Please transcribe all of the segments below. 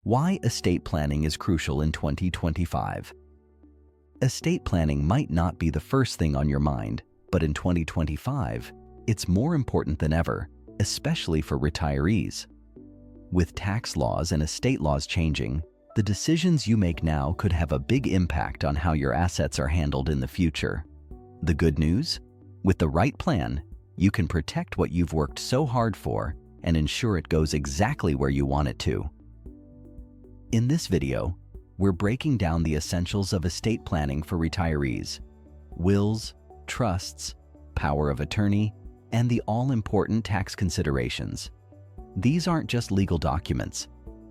Why estate planning is crucial in 2025. Estate planning might not be the first thing on your mind, but in 2025, it's more important than ever, especially for retirees. With tax laws and estate laws changing, the decisions you make now could have a big impact on how your assets are handled in the future. The good news? With the right plan, you can protect what you've worked so hard for and ensure it goes exactly where you want it to. In this video, we're breaking down the essentials of estate planning for retirees: wills, trusts, power of attorney, and the all-important tax considerations. These aren't just legal documents.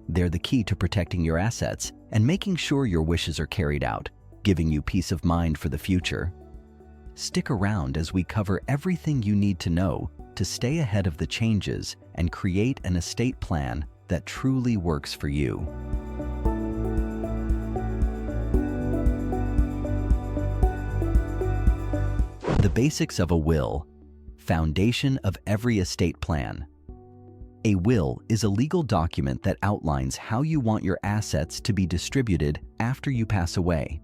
They're the key to protecting your assets and making sure your wishes are carried out, giving you peace of mind for the future. Stick around as we cover everything you need to know to stay ahead of the changes and create an estate plan that truly works for you. The basics of a will, foundation of every estate plan. A will is a legal document that outlines how you want your assets to be distributed after you pass away.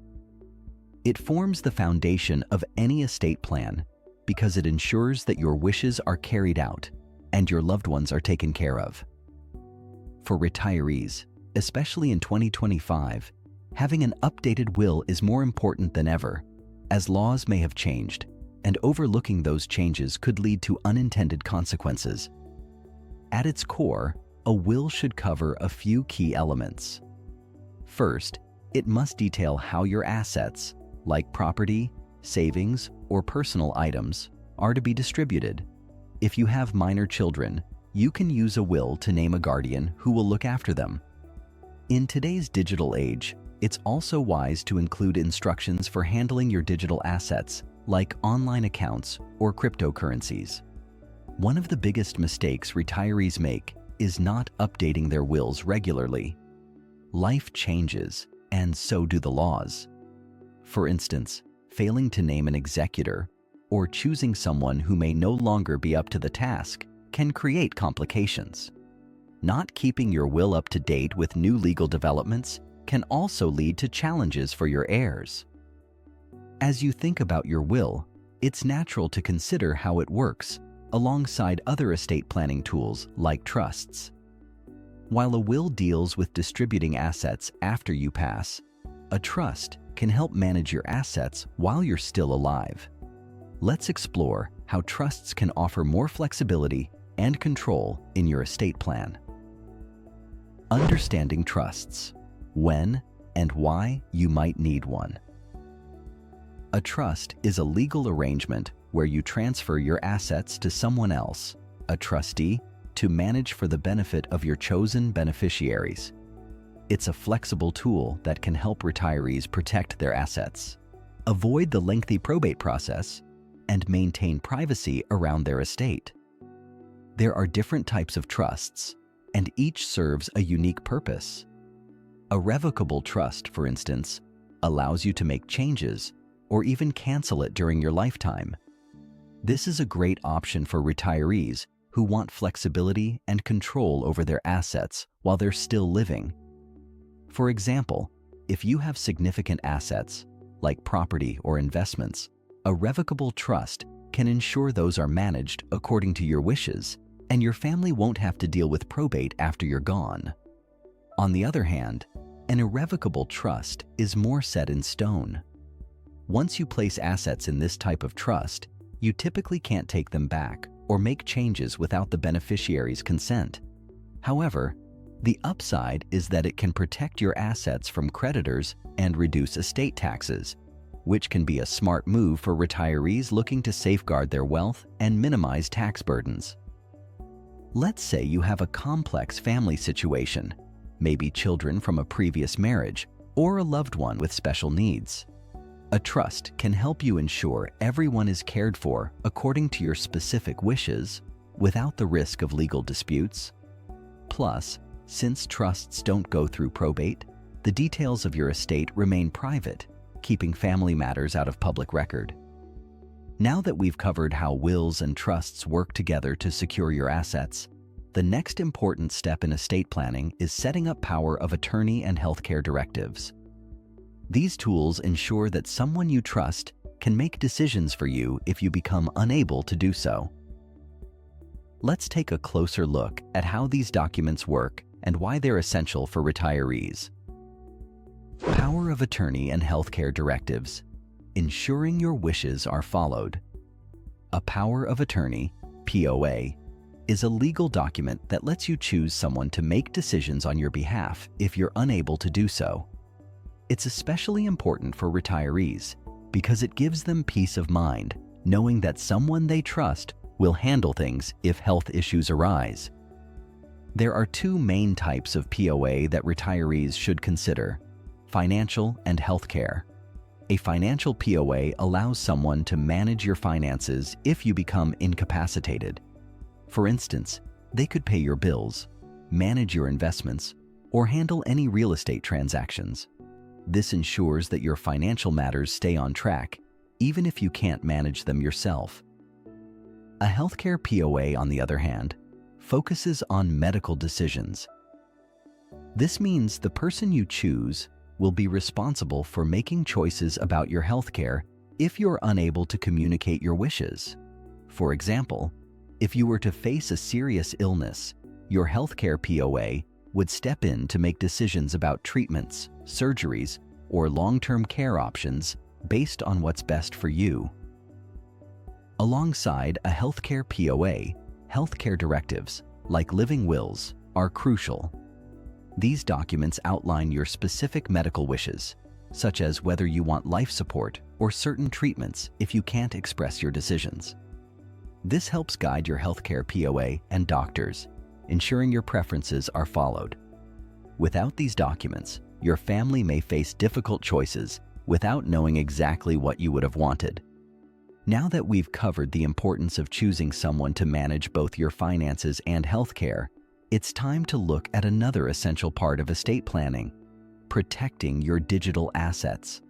It forms the foundation of any estate plan because it ensures that your wishes are carried out and your loved ones are taken care of. For retirees, especially in 2025, having an updated will is more important than ever, as laws may have changed, and overlooking those changes could lead to unintended consequences. At its core, a will should cover a few key elements. First, it must detail how your assets, like property, savings, or personal items, are to be distributed. If you have minor children, you can use a will to name a guardian who will look after them. In today's digital age, it's also wise to include instructions for handling your digital assets, like online accounts or cryptocurrencies. One of the biggest mistakes retirees make is not updating their wills regularly. Life changes, and so do the laws. For instance, failing to name an executor or choosing someone who may no longer be up to the task can create complications. Not keeping your will up to date with new legal developments can also lead to challenges for your heirs. As you think about your will, it's natural to consider how it works alongside other estate planning tools like trusts. While a will deals with distributing assets after you pass, a trust can help manage your assets while you're still alive. Let's explore how trusts can offer more flexibility and control in your estate plan. Understanding trusts: when and why you might need one. A trust is a legal arrangement where you transfer your assets to someone else, a trustee, to manage for the benefit of your chosen beneficiaries. It's a flexible tool that can help retirees protect their assets, avoid the lengthy probate process, and maintain privacy around their estate. There are different types of trusts, and each serves a unique purpose. A revocable trust, for instance, allows you to make changes or even cancel it during your lifetime. This is a great option for retirees who want flexibility and control over their assets while they're still living. For example, if you have significant assets, like property or investments, a revocable trust can ensure those are managed according to your wishes, and your family won't have to deal with probate after you're gone. On the other hand, an irrevocable trust is more set in stone. Once you place assets in this type of trust, you typically can't take them back or make changes without the beneficiary's consent. However, the upside is that it can protect your assets from creditors and reduce estate taxes, which can be a smart move for retirees looking to safeguard their wealth and minimize tax burdens. Let's say you have a complex family situation, maybe children from a previous marriage or a loved one with special needs. A trust can help you ensure everyone is cared for according to your specific wishes without the risk of legal disputes. Plus, since trusts don't go through probate, the details of your estate remain private, keeping family matters out of public record. Now that we've covered how wills and trusts work together to secure your assets, The next important step in estate planning is setting up power of attorney and healthcare directives. These tools ensure that someone you trust can make decisions for you if you become unable to do so. Let's take a closer look at how these documents work and why they're essential for retirees. Power of attorney and healthcare directives, ensuring your wishes are followed. A power of attorney, POA, is a legal document that lets you choose someone to make decisions on your behalf if you're unable to do so. It's especially important for retirees because it gives them peace of mind knowing that someone they trust will handle things if health issues arise. There are two main types of POA that retirees should consider: financial and healthcare. A financial POA allows someone to manage your finances if you become incapacitated. For instance, they could pay your bills, manage your investments, or handle any real estate transactions. This ensures that your financial matters stay on track, even if you can't manage them yourself. A healthcare POA, on the other hand, focuses on medical decisions. This means the person you choose will be responsible for making choices about your healthcare if you're unable to communicate your wishes. For example, if you were to face a serious illness, your healthcare POA would step in to make decisions about treatments, surgeries, or long-term care options based on what's best for you. Alongside a healthcare POA, healthcare directives, like living wills, are crucial. These documents outline your specific medical wishes, such as whether you want life support or certain treatments if you can't express your decisions. This helps guide your healthcare POA and doctors, ensuring your preferences are followed. Without these documents, your family may face difficult choices without knowing exactly what you would have wanted. Now that we've covered the importance of choosing someone to manage both your finances and healthcare, it's time to look at another essential part of estate planning: protecting your digital assets.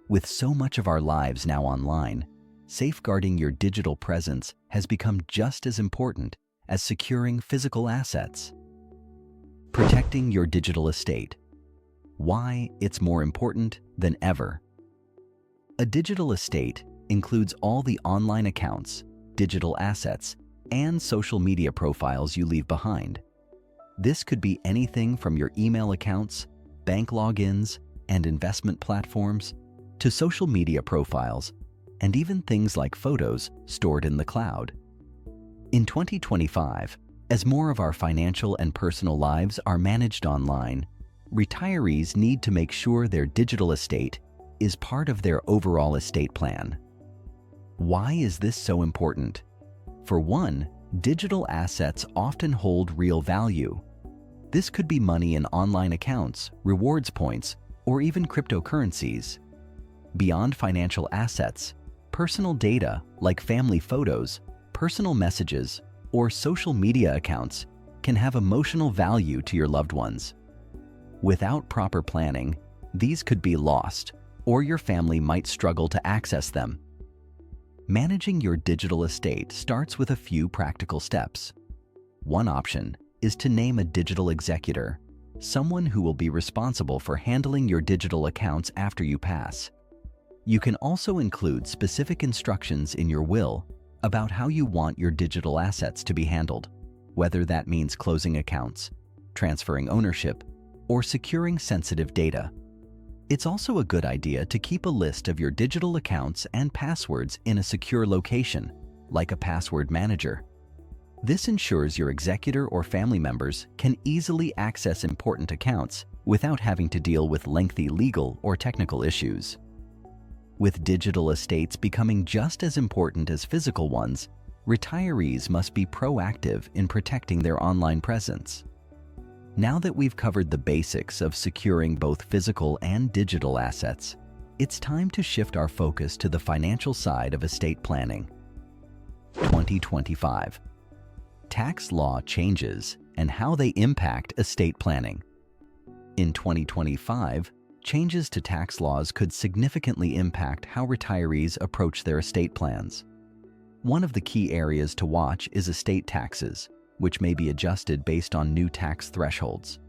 With so much of our lives now online, safeguarding your digital presence has become just as important as securing physical assets. Protecting your digital estate. Why it's more important than ever. A digital estate includes all the online accounts, digital assets, and social media profiles you leave behind. This could be anything from your email accounts, bank logins, and investment platforms, to social media profiles, and even things like photos stored in the cloud. In 2025, as more of our financial and personal lives are managed online, retirees need to make sure their digital estate is part of their overall estate plan. Why is this so important? For one, digital assets often hold real value. This could be money in online accounts, rewards points, or even cryptocurrencies. Beyond financial assets, personal data like family photos, personal messages, or social media accounts can have emotional value to your loved ones. Without proper planning, these could be lost, or your family might struggle to access them. Managing your digital estate starts with a few practical steps. One option is to name a digital executor, someone who will be responsible for handling your digital accounts after you pass. You can also include specific instructions in your will about how you want your digital assets to be handled, whether that means closing accounts, transferring ownership, or securing sensitive data. It's also a good idea to keep a list of your digital accounts and passwords in a secure location, like a password manager. This ensures your executor or family members can easily access important accounts without having to deal with lengthy legal or technical issues. With digital estates becoming just as important as physical ones, retirees must be proactive in protecting their online presence. Now that we've covered the basics of securing both physical and digital assets, it's time to shift our focus to the financial side of estate planning. 2025. Tax law changes and how they impact estate planning. In 2025, changes to tax laws could significantly impact how retirees approach their estate plans. One of the key areas to watch is estate taxes, which may be adjusted based on new tax thresholds.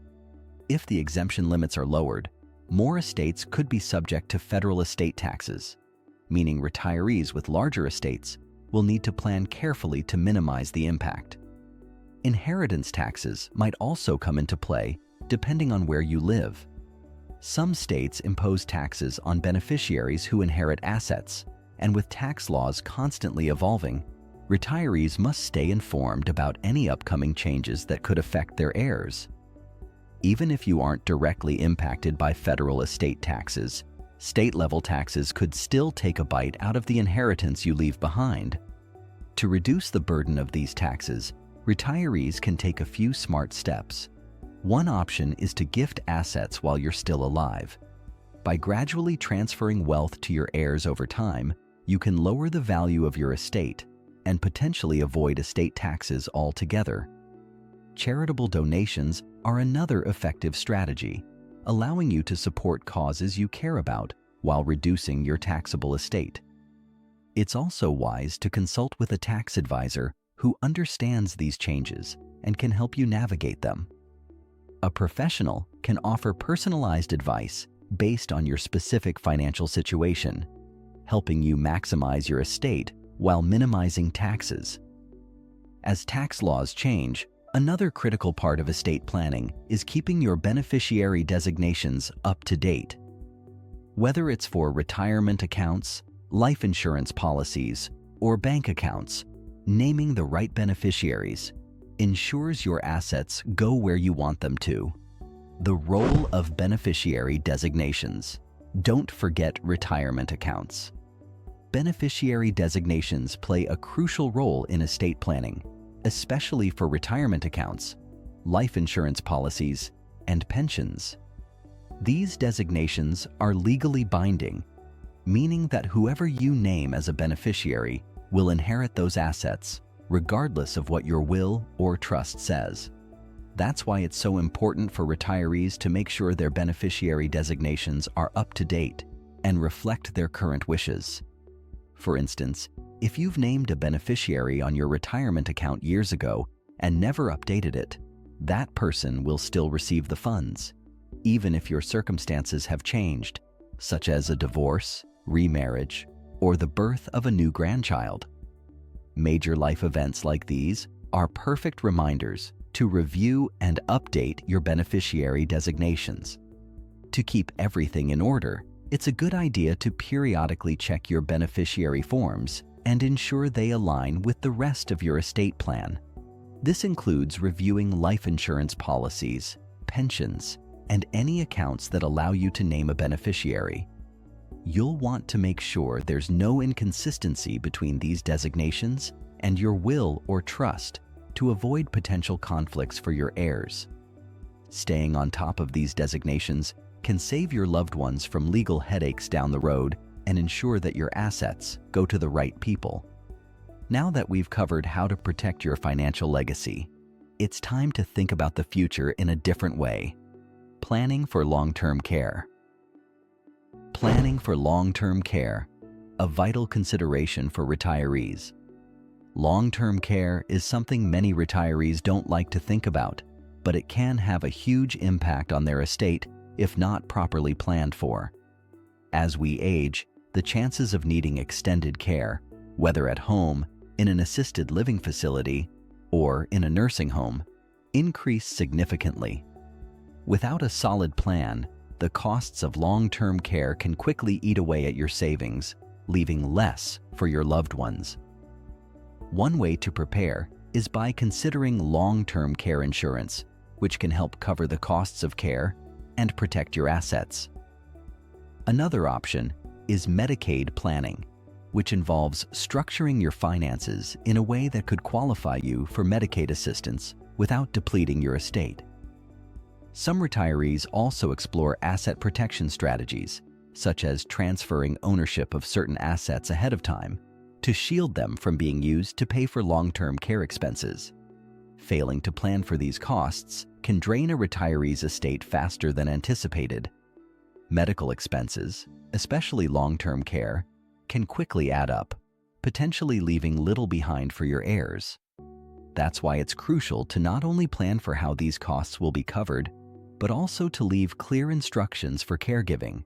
If the exemption limits are lowered, more estates could be subject to federal estate taxes, meaning retirees with larger estates will need to plan carefully to minimize the impact. Inheritance taxes might also come into play depending on where you live. Some states impose taxes on beneficiaries who inherit assets, and with tax laws constantly evolving, retirees must stay informed about any upcoming changes that could affect their heirs. Even if you aren't directly impacted by federal estate taxes, state-level taxes could still take a bite out of the inheritance you leave behind. To reduce the burden of these taxes, retirees can take a few smart steps. One option is to gift assets while you're still alive. By gradually transferring wealth to your heirs over time, you can lower the value of your estate and potentially avoid estate taxes altogether. Charitable donations are another effective strategy, allowing you to support causes you care about while reducing your taxable estate. It's also wise to consult with a tax advisor who understands these changes and can help you navigate them. A professional can offer personalized advice based on your specific financial situation, helping you maximize your estate while minimizing taxes. As tax laws change, another critical part of estate planning is keeping your beneficiary designations up to date. Whether it's for retirement accounts, life insurance policies, or bank accounts, naming the right beneficiaries ensures your assets go where you want them to. The role of beneficiary designations. Don't forget retirement accounts. Beneficiary designations play a crucial role in estate planning, especially for retirement accounts, life insurance policies, and pensions. These designations are legally binding, meaning that whoever you name as a beneficiary will inherit those assets, regardless of what your will or trust says. That's why it's so important for retirees to make sure their beneficiary designations are up to date and reflect their current wishes. For instance, if you've named a beneficiary on your retirement account years ago and never updated it, that person will still receive the funds, even if your circumstances have changed, such as a divorce, remarriage, or the birth of a new grandchild. Major life events like these are perfect reminders to review and update your beneficiary designations. To keep everything in order, it's a good idea to periodically check your beneficiary forms and ensure they align with the rest of your estate plan. This includes reviewing life insurance policies, pensions, and any accounts that allow you to name a beneficiary. You'll want to make sure there's no inconsistency between these designations and your will or trust to avoid potential conflicts for your heirs. Staying on top of these designations can save your loved ones from legal headaches down the road and ensure that your assets go to the right people. Now that we've covered how to protect your financial legacy, it's time to think about the future in a different way. Planning for long-term care. Planning for long-term care, a vital consideration for retirees. Long-term care is something many retirees don't like to think about, but it can have a huge impact on their estate if not properly planned for. As we age, the chances of needing extended care, whether at home, in an assisted living facility, or in a nursing home, increase significantly. Without a solid plan, the costs of long-term care can quickly eat away at your savings, leaving less for your loved ones. One way to prepare is by considering long-term care insurance, which can help cover the costs of care and protect your assets. Another option is Medicaid planning, which involves structuring your finances in a way that could qualify you for Medicaid assistance without depleting your estate. Some retirees also explore asset protection strategies, such as transferring ownership of certain assets ahead of time to shield them from being used to pay for long-term care expenses. Failing to plan for these costs can drain a retiree's estate faster than anticipated. Medical expenses, especially long-term care, can quickly add up, potentially leaving little behind for your heirs. That's why it's crucial to not only plan for how these costs will be covered, but also to leave clear instructions for caregiving.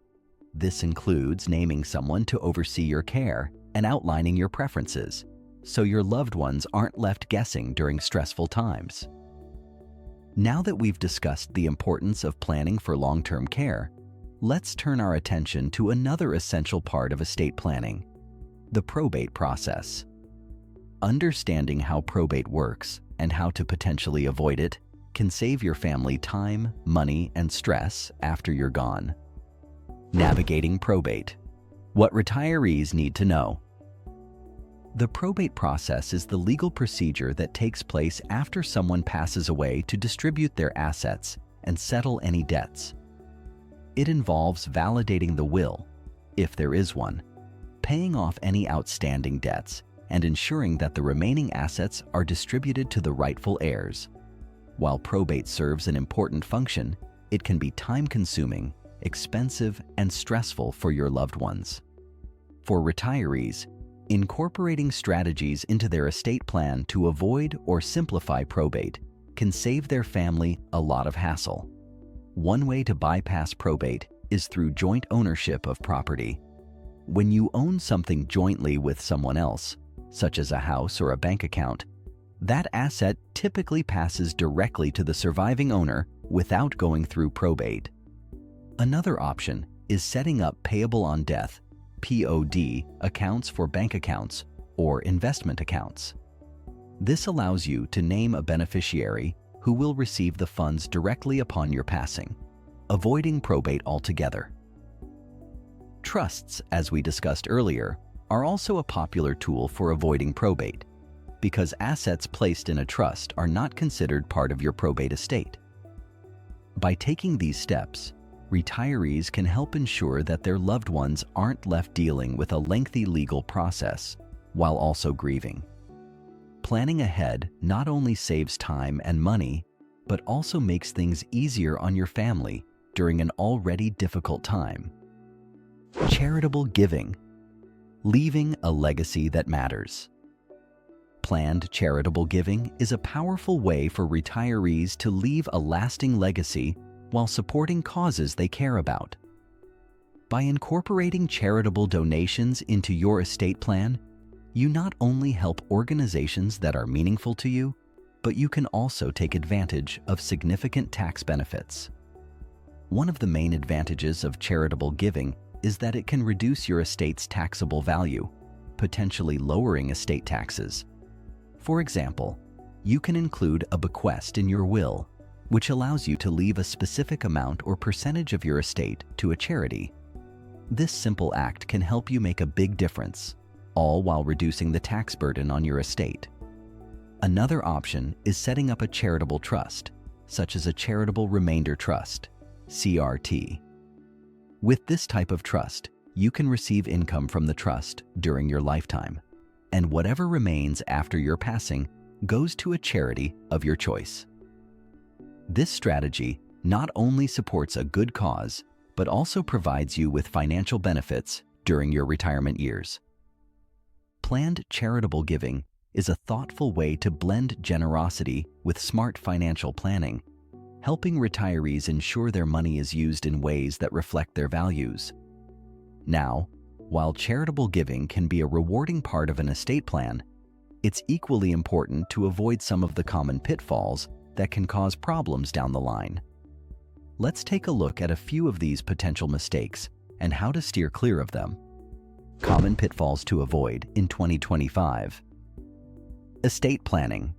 This includes naming someone to oversee your care and outlining your preferences, so your loved ones aren't left guessing during stressful times. Now that we've discussed the importance of planning for long-term care, let's turn our attention to another essential part of estate planning: the probate process. Understanding how probate works and how to potentially avoid it can save your family time, money, and stress after you're gone. Navigating probate. What retirees need to know. The probate process is the legal procedure that takes place after someone passes away to distribute their assets and settle any debts. It involves validating the will, if there is one, paying off any outstanding debts, and ensuring that the remaining assets are distributed to the rightful heirs. While probate serves an important function, it can be time-consuming, expensive, and stressful for your loved ones. For retirees, incorporating strategies into their estate plan to avoid or simplify probate can save their family a lot of hassle. One way to bypass probate is through joint ownership of property. When you own something jointly with someone else, such as a house or a bank account, that asset typically passes directly to the surviving owner without going through probate. Another option is setting up payable on death (POD) accounts for bank accounts or investment accounts. This allows you to name a beneficiary who will receive the funds directly upon your passing, avoiding probate altogether. Trusts, as we discussed earlier, are also a popular tool for avoiding probate, because assets placed in a trust are not considered part of your probate estate. By taking these steps, retirees can help ensure that their loved ones aren't left dealing with a lengthy legal process while also grieving. Planning ahead not only saves time and money, but also makes things easier on your family during an already difficult time. Charitable giving. Leaving a legacy that matters. Planned charitable giving is a powerful way for retirees to leave a lasting legacy while supporting causes they care about. By incorporating charitable donations into your estate plan, you not only help organizations that are meaningful to you, but you can also take advantage of significant tax benefits. One of the main advantages of charitable giving is that it can reduce your estate's taxable value, potentially lowering estate taxes. For example, you can include a bequest in your will, which allows you to leave a specific amount or percentage of your estate to a charity. This simple act can help you make a big difference, all while reducing the tax burden on your estate. Another option is setting up a charitable trust, such as a charitable remainder trust, CRT. With this type of trust, you can receive income from the trust during your lifetime, and whatever remains after your passing goes to a charity of your choice. This strategy not only supports a good cause, but also provides you with financial benefits during your retirement years. Planned charitable giving is a thoughtful way to blend generosity with smart financial planning, helping retirees ensure their money is used in ways that reflect their values. Now, while charitable giving can be a rewarding part of an estate plan, it's equally important to avoid some of the common pitfalls that can cause problems down the line. Let's take a look at a few of these potential mistakes and how to steer clear of them. Common pitfalls to avoid in 2025. Estate planning.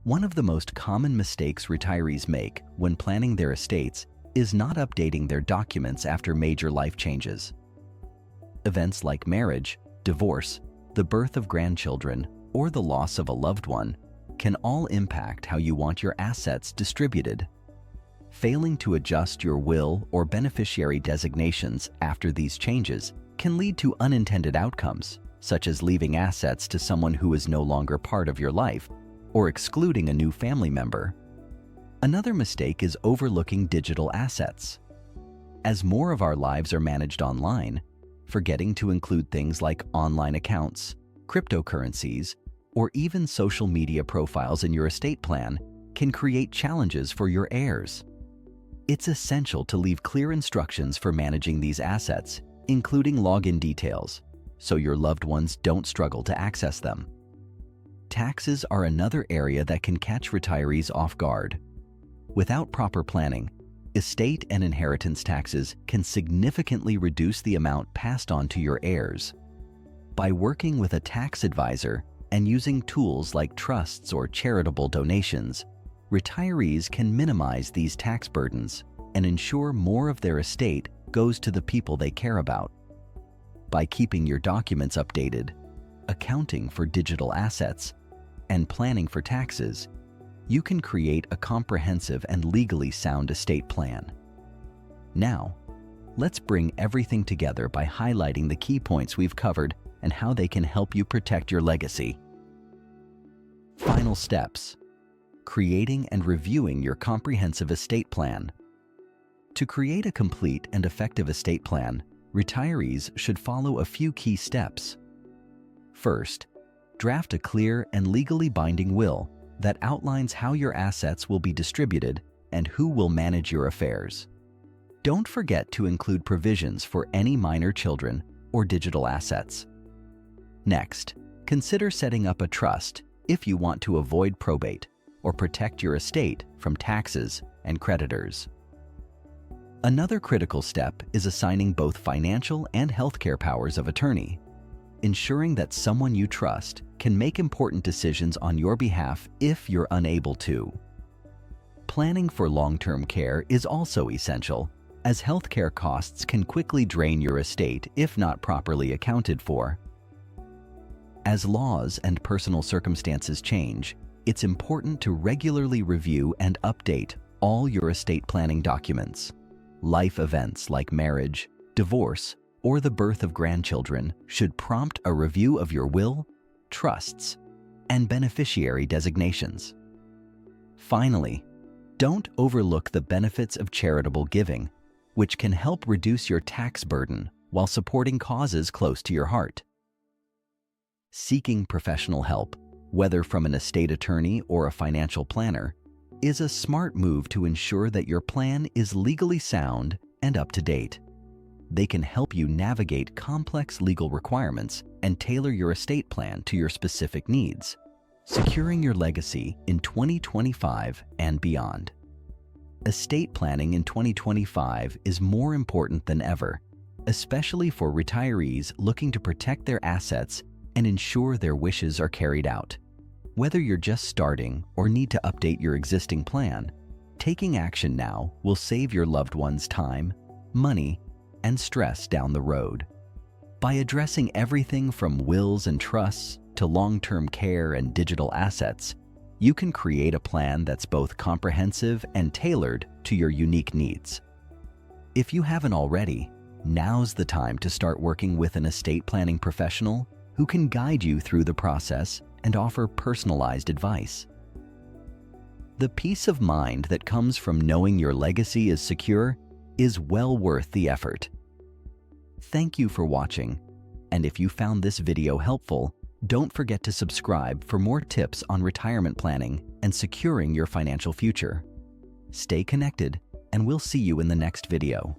One of the most common mistakes retirees make when planning their estates is not updating their documents after major life changes. Events like marriage, divorce, the birth of grandchildren, or the loss of a loved one can all impact how you want your assets distributed. Failing to adjust your will or beneficiary designations after these changes can lead to unintended outcomes, such as leaving assets to someone who is no longer part of your life or excluding a new family member. Another mistake is overlooking digital assets. As more of our lives are managed online, forgetting to include things like online accounts, cryptocurrencies, or even social media profiles in your estate plan can create challenges for your heirs. It's essential to leave clear instructions for managing these assets, including login details, so your loved ones don't struggle to access them. Taxes are another area that can catch retirees off guard. Without proper planning, estate and inheritance taxes can significantly reduce the amount passed on to your heirs. By working with a tax advisor and using tools like trusts or charitable donations, retirees can minimize these tax burdens and ensure more of their estate goes to the people they care about. By keeping your documents updated, accounting for digital assets, and planning for taxes, you can create a comprehensive and legally sound estate plan. Now, let's bring everything together by highlighting the key points we've covered and how they can help you protect your legacy. Final steps: creating and reviewing your comprehensive estate plan. To create a complete and effective estate plan, retirees should follow a few key steps. First, draft a clear and legally binding will that outlines how your assets will be distributed and who will manage your affairs. Don't forget to include provisions for any minor children or digital assets. Next, consider setting up a trust if you want to avoid probate or protect your estate from taxes and creditors. Another critical step is assigning both financial and healthcare powers of attorney, ensuring that someone you trust can make important decisions on your behalf if you're unable to. Planning for long-term care is also essential, as healthcare costs can quickly drain your estate if not properly accounted for. As laws and personal circumstances change, it's important to regularly review and update all your estate planning documents. Life events like marriage, divorce, or the birth of grandchildren should prompt a review of your will, trusts, and beneficiary designations. Finally, don't overlook the benefits of charitable giving, which can help reduce your tax burden while supporting causes close to your heart. Seeking professional help, whether from an estate attorney or a financial planner, is a smart move to ensure that your plan is legally sound and up to date. They can help you navigate complex legal requirements and tailor your estate plan to your specific needs, securing your legacy in 2025 and beyond. Estate planning in 2025 is more important than ever, especially for retirees looking to protect their assets and ensure their wishes are carried out. Whether you're just starting or need to update your existing plan, taking action now will save your loved ones time, money, and stress down the road. By addressing everything from wills and trusts to long-term care and digital assets, you can create a plan that's both comprehensive and tailored to your unique needs. If you haven't already, now's the time to start working with an estate planning professional who can guide you through the process and offer personalized advice. The peace of mind that comes from knowing your legacy is secure is well worth the effort. Thank you for watching, and if you found this video helpful, don't forget to subscribe for more tips on retirement planning and securing your financial future. Stay connected, and we'll see you in the next video.